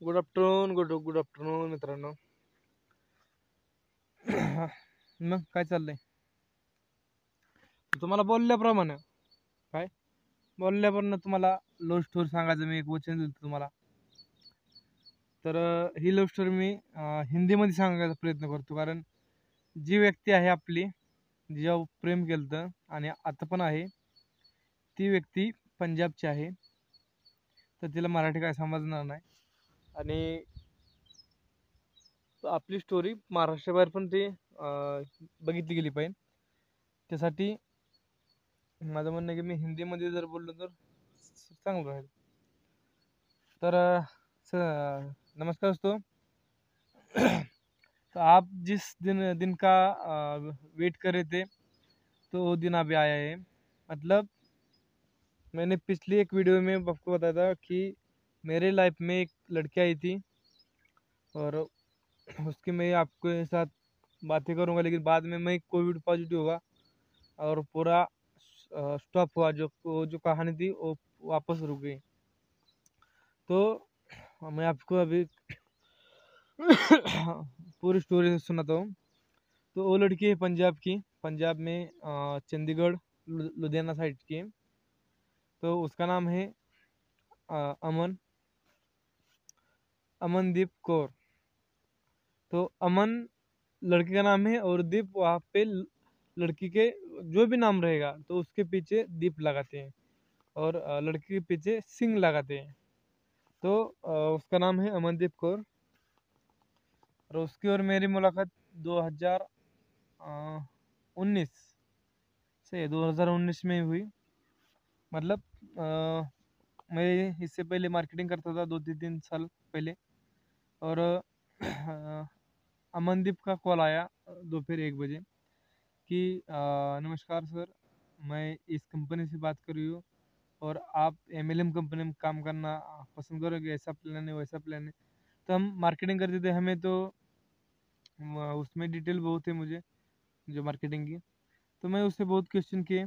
Good afternoon मित्रांनो. मग काय चाललंय? तुम्हाला बोलल्याप्रमाणे काय बोलल्याप्रमाणे तुम्हाला लव्ह स्टोरी सांगायचं मी एक वचन दिलं तुम्हाला. तर ही लव्ह स्टोरी मी हिंदीमध्ये सांगायचा प्रयत्न करतो, कारण जी व्यक्ती आहे आपली, जिच्यावर प्रेम केलं आणि आता पण आहे, ती व्यक्ती पंजाबची आहे. तर तिला मराठी काय समजणार नाही आणि आपली स्टोरी महाराष्ट्राबाहेर पण ती बघितली गेली पाहिजे. त्यासाठी माझं म्हणणं आहे की मी हिंदीमध्ये जर बोललो तर चांगलं राहील. तर नमस्कार दोस्तों. तो आप जिस दिन का वेट कर रहे थे, तो वो दिन अभी आया है. मतलब मैंने पिछली एक वीडियो में आपको बताया था कि मेरे लाइफ में एक लड़की आई थी और उसकी मैं आपके साथ बातें करूंगा, लेकिन बाद में मैं कोविड पॉजिटिव हुआ और पूरा स्टॉप हुआ. जो कहानी थी वो वापस रुक गई. तो मैं आपको अभी पूरी स्टोरी सुनाता हूँ. तो वो लड़की है पंजाब की, पंजाब में चंडीगढ़ लुधियाना साइड की है. तो उसका नाम है अमनदीप कौर. तो अमन लड़की का नाम है और दीप वहाँ पे लड़की के जो भी नाम रहेगा तो उसके पीछे दीप लगाते हैं और लड़की के पीछे सिंह लगाते हैं. तो उसका नाम है अमनदीप कौर और उसकी और मेरी मुलाकात 2019 से 2019 में हुई. मतलब मैं इससे पहले मार्केटिंग करता था 2-3 साल पहले. और अमनदीप का कॉल आया दोपहर 1 बजे कि नमस्कार सर, मैं इस कंपनी से बात कर रही हूँ और आप MLM कंपनी में काम करना पसंद करोगे, ऐसा प्लान है वैसा प्लान है. तो हम मार्केटिंग करते थे, हमें तो उसमें डिटेल बहुत है मुझे जो मार्केटिंग की. तो मैं उससे बहुत क्वेश्चन किए.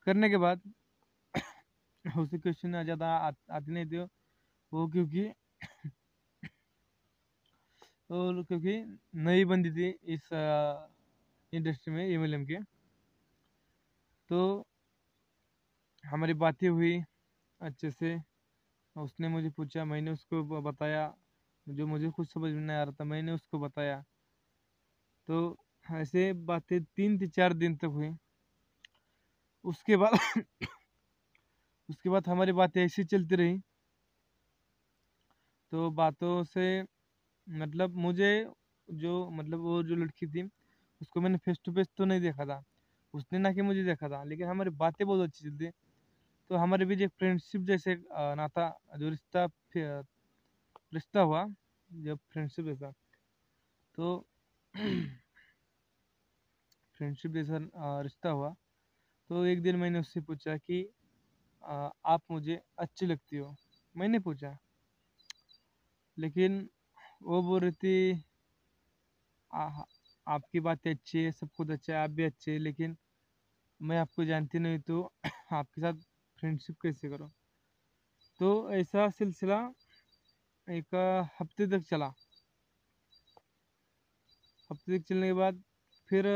करने के बाद उससे क्वेश्चन ज़्यादा आते नहीं थे वो, क्योंकि नई बंदी थी इस इंडस्ट्री में MLM के. तो हमारी बातें हुई अच्छे से. उसने मुझे पूछा, मैंने उसको बताया जो मुझे कुछ समझ में नहीं आ रहा था, मैंने उसको बताया. तो ऐसे बातें 3 से 4 दिन तक हुई. उसके बाद उसके बाद हमारी बातें ऐसी चलती रही. तो बातों से मतलब मुझे मतलब वो जो लड़की थी उसको मैंने फेस टू फेस तो नहीं देखा था, उसने ना कि मुझे देखा था, लेकिन हमारी बातें बहुत अच्छी चलती. तो हमारे बीच एक फ्रेंडशिप जैसे नाता जो रिश्ता हुआ, जब फ्रेंडशिप जैसा. तो फ्रेंडशिप जैसा रिश्ता हुआ. तो एक दिन मैंने उससे पूछा कि आप मुझे अच्छी लगती हो. मैंने पूछा, लेकिन वो बोल रही थी आ, आपकी बातें अच्छी है, सब कुछ अच्छा है, आप भी अच्छे हैं, लेकिन मैं आपको जानती नहीं तो आपके साथ फ्रेंडशिप कैसे करूं. तो ऐसा सिलसिला एक हफ्ते तक चला. हफ्ते तक चलने के बाद फिर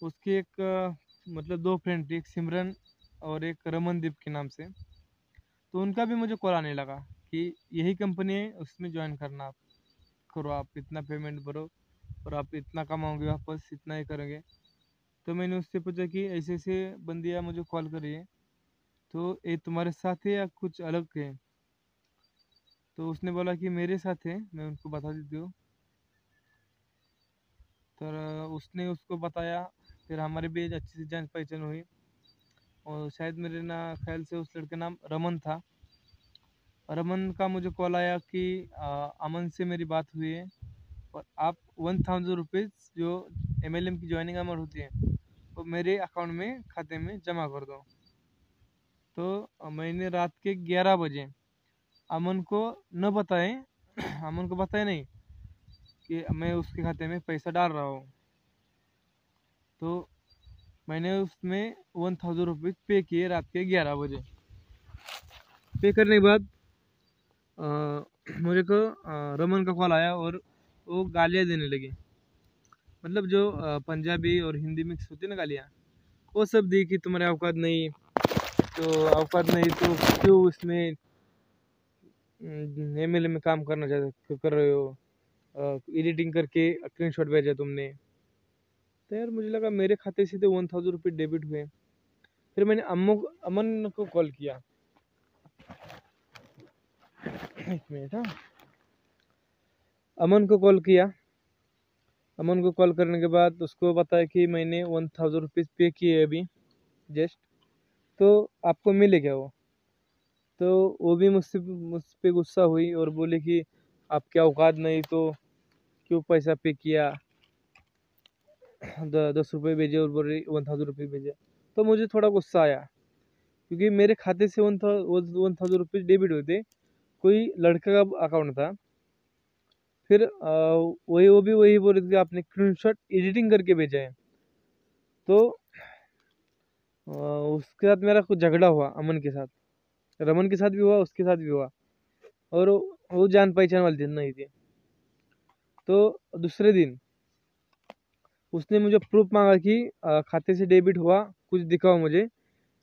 उसकी एक मतलब 2 फ्रेंड थी, एक सिमरन और एक रमनदीप के नाम से. तो उनका भी मुझे कॉल आने लगा कि यही कंपनी है, उसमें ज्वाइन करना, आप करो, आप इतना पेमेंट भरो और आप इतना कमाओगे, वापस इतना ही करोगे. तो मैंने उससे पूछा कि ऐसे ऐसे बंदियाँ मुझे कॉल कर रही है, तो ये तुम्हारे साथ है या कुछ अलग है. तो उसने बोला कि मेरे साथ है, मैं उनको बता देती हूँ. तो उसने उसको बताया. फिर हमारे बीच अच्छी सी जान पहचान हुई और शायद मेरे ना ख्याल से उस लड़के का नाम रमन था. रमन का मुझे कॉल आया कि अमन से मेरी बात हुई है और आप 1000 रुपीज़ जो MLM की ज्वाइनिंग अमाउंट होती है वो मेरे अकाउंट में खाते में जमा कर दो. तो मैंने रात के 11 बजे अमन को न बताए अमन को बताया नहीं कि मैं उसके खाते में पैसा डाल रहा हूँ. तो मैंने उसमें 1000 रुपीज़ पे किए रात के 11 बजे. पे करने के बाद मुझे को रमन का कॉल आया और वो गालियाँ देने लगे। मतलब जो पंजाबी और हिंदी मिक्स होती है ना गालियाँ, वो सब दी कि तुम्हारे औकात नहीं, तो औकात नहीं तो क्यों इसमें एमएलए में काम करना चाहते कर रहे हो, एडिटिंग करके स्क्रीनशॉट भेजा तुमने। तो यार मुझे लगा मेरे खाते से तो 1000 रुपये डेबिट हुए। फिर मैंने अमन को कॉल किया। एक मिनट, हाँ। अमन को कॉल किया। अमन को कॉल करने के बाद उसको बताया कि मैंने 1000 रुपीज़ पे किए अभी जस्ट, तो आपको मिले क्या वो। तो वो भी मुझ पे गुस्सा हुई और बोले कि आप क्या औकात नहीं तो क्यों पैसा पे किया, 10 रुपये भेजे और बोल रही 1000 रुपये भेजे। तो मुझे थोड़ा गुस्सा आया क्योंकि मेरे खाते से 1000 रुपीज़ डेबिट हुए थे, कोई लड़के का अकाउंट था। फिर वो भी वही बोल रहे थे आपने स्क्रीनशॉट एडिटिंग करके भेजा है। तो उसके साथ मेरा कुछ झगड़ा हुआ अमन के साथ, रमन के साथ भी हुआ, उसके साथ भी हुआ। और वो जान पहचान वाली दिन नहीं थी। तो दूसरे दिन उसने मुझे प्रूफ मांगा कि खाते से डेबिट हुआ, कुछ दिखाओ मुझे,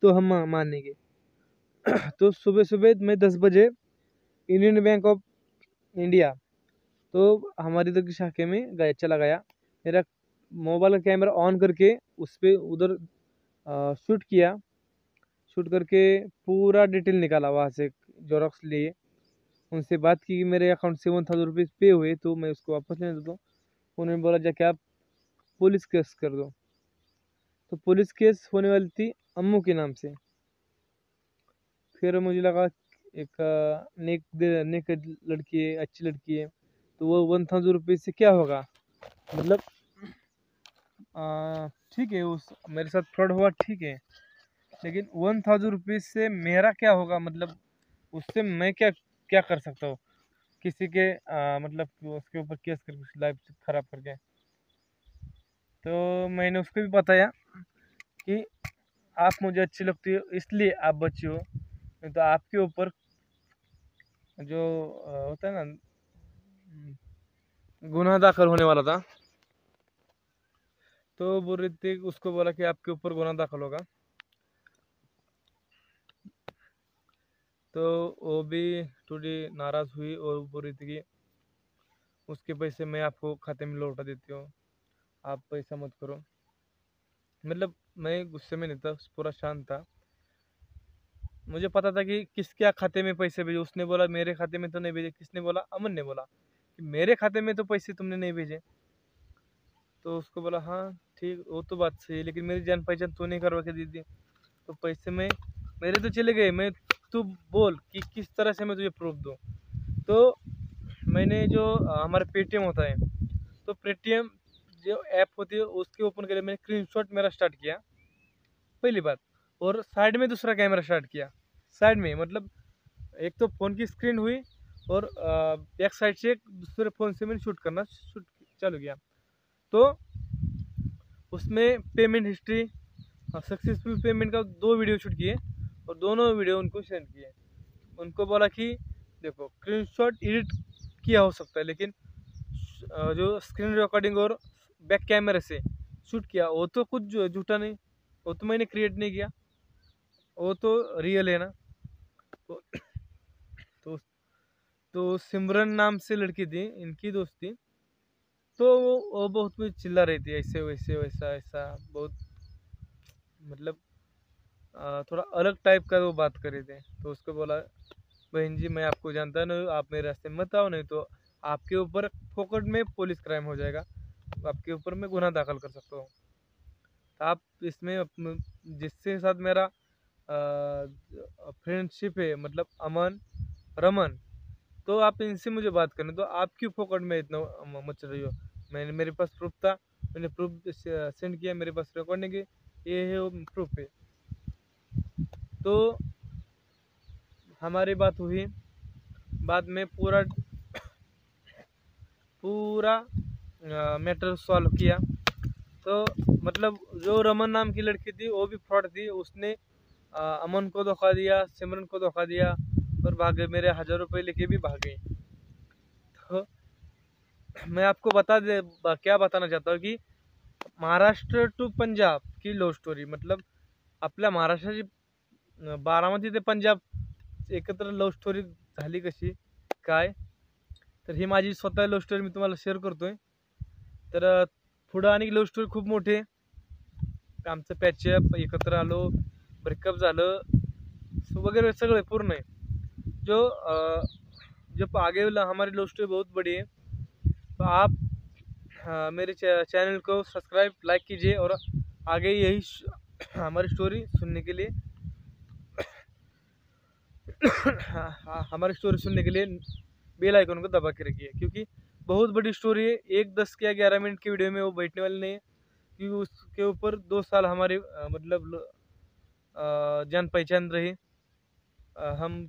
तो हम मानेंगे। तो सुबह सुबह मैं 10 बजे यूनियन बैंक ऑफ इंडिया, तो हमारी इधर की शाखे में चला गया। मेरा मोबाइल का कैमरा ऑन करके उस पर उधर शूट किया। शूट करके पूरा डिटेल निकाला वहाँ से, जोरॉक्स लिए, उनसे बात की कि मेरे अकाउंट से 1000 रुपीज़ पे हुए तो मैं उसको वापस लेने देता हूँ। उन्होंने बोला जाके आप पुलिस केस कर दो। तो पुलिस केस होने वाली थी अम्मू के नाम से। फिर मुझे लगा एक नेक लड़की है, अच्छी लड़की है, तो वो 1000 रुपीज़ से क्या होगा। मतलब ठीक है, उस मेरे साथ फ्रॉड हुआ, ठीक है, लेकिन 1000 रुपीज़ से मेरा क्या होगा। मतलब उससे मैं क्या क्या कर सकता हूँ किसी के मतलब उसके ऊपर केस करके उसकी लाइफ खराब करके। तो मैंने उसको भी बताया कि आप मुझे अच्छी लगती हो इसलिए आप बची हो, नहीं तो आपके ऊपर जो होता है ना गुनाह दाखिल होने वाला था। तो बोल रही थी, उसको बोला कि आपके ऊपर गुनाह दाखिल होगा। तो वो भी थोड़ी नाराज़ हुई और बोल रही थी कि उसके पैसे मैं आपको खाते में लौटा देती हूँ, आप पैसा मत करो। मतलब मैं गुस्से में नहीं था, पूरा शांत था। मुझे पता था कि किसके खाते में पैसे भेजे। उसने बोला मेरे खाते में तो नहीं भेजे। किसने बोला? अमन ने बोला कि मेरे खाते में तो पैसे तुमने नहीं भेजे। तो उसको बोला हाँ ठीक, वो तो बात सही है, लेकिन मेरी जान पहचान तूने करवा के दी थी, तो पैसे में मेरे तो चले गए। मैं तू बोल कि किस तरह से मैं तुझे प्रूफ दूँ। तो मैंने जो हमारा पेटीएम होता है, तो पेटीएम जो ऐप होती है उसके ओपन करके मैंने स्क्रीनशॉट मेरा स्टार्ट किया पहली बात, और साइड में दूसरा कैमरा स्टार्ट किया। साइड में मतलब एक तो फ़ोन की स्क्रीन हुई और बैक साइड से एक दूसरे फ़ोन से मैंने शूट चालू किया। तो उसमें पेमेंट हिस्ट्री, सक्सेसफुल पेमेंट का 2 वीडियो शूट किए और दोनों वीडियो उनको सेंड किए। उनको बोला कि देखो स्क्रीनशॉट एडिट किया हो सकता है, लेकिन जो स्क्रीन रिकॉर्डिंग और बैक कैमरे से शूट किया वो तो कुछ झूठा नहीं, वो तो मैंने क्रिएट नहीं किया, वो तो रियल है ना। तो तो, तो सिमरन नाम से लड़की थी, इनकी दोस्त थी। तो वो बहुत कुछ चिल्ला रही थी, ऐसे वैसे वैसा ऐसा, बहुत मतलब थोड़ा अलग टाइप का वो बात कर रहे थे। तो उसको बोला बहन जी मैं आपको जानता नहीं, आप मेरे रास्ते में मत आओ, नहीं तो आपके ऊपर फोकट में पुलिस क्राइम हो जाएगा, आपके ऊपर मैं गुनाह दाखिल कर सकता हूँ। आप इसमें जिसके साथ मेरा फ्रेंडशिप है, मतलब अमन, रमन, तो आप इनसे मुझे बात करने तो आप क्यों फोकट में इतना मच रही हो। मैंने मेरे पास प्रूफ था, मैंने प्रूफ सेंड किया, मेरे पास रिकॉर्डिंग है, ये है वो प्रूफ है। तो हमारी बात हुई, बाद में पूरा पूरा मैटर सॉल्व किया। तो मतलब जो रमन नाम की लड़की थी वो भी फ्रॉड थी, उसने अमन को धोखा दिया, सिमरन को धोखा दिया, और भाग गए, मेरे 1000 रुपये लेके भी भाग गए। तो मैं आपको क्या बताना चाहता हूँ कि महाराष्ट्र टू पंजाब की लव्ह स्टोरी, मतलब आपल्या महाराष्ट्राची बारामती ते पंजाब एकत्र लव्ह स्टोरी झाली कशी काय, तर ही माझी स्वतः लव्ह स्टोरी मी तुम्हाला शेअर करतोय। तर पुढं आणि लव्ह स्टोरी खूप मोठी आहे। आमचं पॅचअप, एकत्र आलो, ब्रेकअप झालं वगैरे सगळं पूर्ण आहे। जो आगे वाला हमारी लव स्टोरी बहुत बड़ी है। तो आप मेरे चैनल को सब्सक्राइब लाइक कीजिए और आगे यही हमारी स्टोरी सुनने के लिए हमारी स्टोरी सुनने के लिए बेल आइकन को दबा के रखिए, क्योंकि बहुत बड़ी स्टोरी है। 10 या 11 मिनट की वीडियो में वो बैठने वाली नहीं है, क्योंकि उसके ऊपर 2 साल हमारे मतलब जान पहचान रही। हम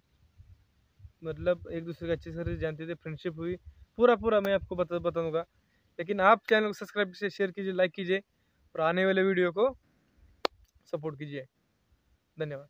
मतलब एक दूसरे को अच्छे से जानते थे, फ्रेंडशिप हुई, पूरा मैं आपको बताऊंगा। लेकिन आप चैनल को सब्सक्राइब से शेयर कीजिए, लाइक कीजिए और आने वाले वीडियो को सपोर्ट कीजिए। धन्यवाद।